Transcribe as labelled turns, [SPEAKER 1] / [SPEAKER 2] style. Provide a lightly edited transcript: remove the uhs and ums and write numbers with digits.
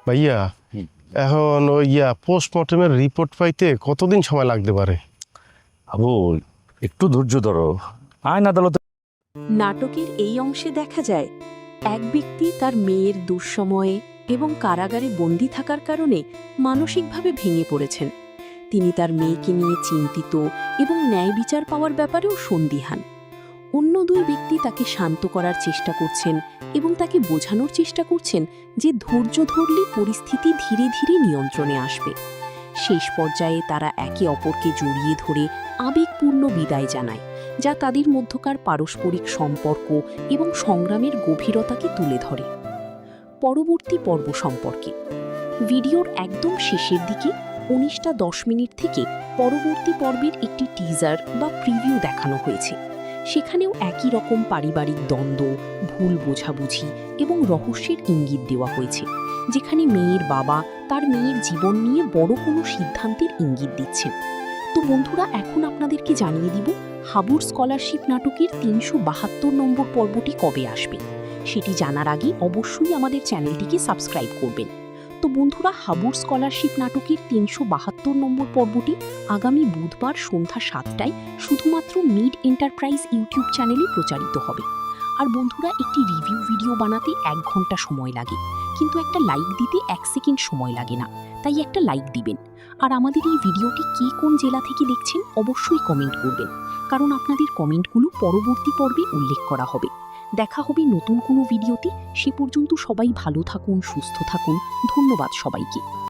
[SPEAKER 1] ভাইয়া এখন ওই পোস্টমর্টমের রিপোর্ট পাইতে কতদিন সময় লাগতে পারে?
[SPEAKER 2] আবু, একটু ধৈর্য ধরো। আইন আদালতে
[SPEAKER 3] নাটকের এই অংশে দেখা যায় এক ব্যক্তি তার মেয়ের দুঃসময়ে এবং কারাগারে বন্দী থাকার কারণে মানসিকভাবে ভেঙে পড়েছেন। তিনি তার মেয়েকে নিয়ে চিন্তিত এবং ন্যায় বিচার পাওয়ার ব্যাপারেও সন্দিহান। অন্য দুই ব্যক্তি তাকে শান্ত করার চেষ্টা করছেন এবং তাকে বোঝানোর চেষ্টা করছেন যে ধৈর্য ধরলে পরিস্থিতি ধীরে ধীরে নিয়ন্ত্রণে আসবে। শেষ পর্যায়ে তারা একে অপরকে জড়িয়ে ধরে আবেগপূর্ণ বিদায় জানায়, যা তাদের মধ্যকার পারস্পরিক সম্পর্ক এবং সংগ্রামের গভীরতাকে তুলে ধরে। পরবর্তী পর্ব সম্পর্কে ভিডিওর একদম শেষের দিকে 19:10 থেকে পরবর্তী পর্বের একটি টিজার বা প্রিভিউ দেখানো হয়েছে। সেখানেও একই রকম পারিবারিক দ্বন্দ্ব, ভুল বোঝাবুঝি এবং রহস্যের ইঙ্গিত দেওয়া হয়েছে, যেখানে মেয়ের বাবা তার মেয়ের জীবন নিয়ে বড় কোনো সিদ্ধান্তের ইঙ্গিত দিচ্ছেন। তো বন্ধুরা, এখন আপনাদেরকে জানিয়ে দিব হাবুর স্কলারশিপ নাটকের 372 নম্বর পর্বটি কবে আসবে। সেটি জানার আগে অবশ্যই আমাদের চ্যানেলটিকে সাবস্ক্রাইব করবেন। তো বন্ধুরা, হাবুর স্কলারশিপ নাটকের 372 নম্বর পর্বটি আগামী বুধবার সন্ধ্যা 7টায় শুধুমাত্র মিড এন্টারপ্রাইজ ইউটিউব চ্যানেলে প্রচারিত হবে। আর বন্ধুরা, একটি রিভিউ ভিডিও বানাতে 1 ঘন্টা সময় লাগে, কিন্তু একটা লাইক দিতে 1 সেকেন্ড সময় লাগে না, তাই একটা লাইক দিবেন। আর আমাদের এই ভিডিওটি কে কোন জেলা থেকে দেখছেন অবশ্যই কমেন্ট করবেন, কারণ আপনাদের কমেন্টগুলো পরবর্তী পর্বে উল্লেখ করা হবে। দেখা হবে নতুন কোনো ভিডিওতে। সে পর্যন্ত সবাই ভালো থাকুন, সুস্থ থাকুন। ধন্যবাদ সবাইকে।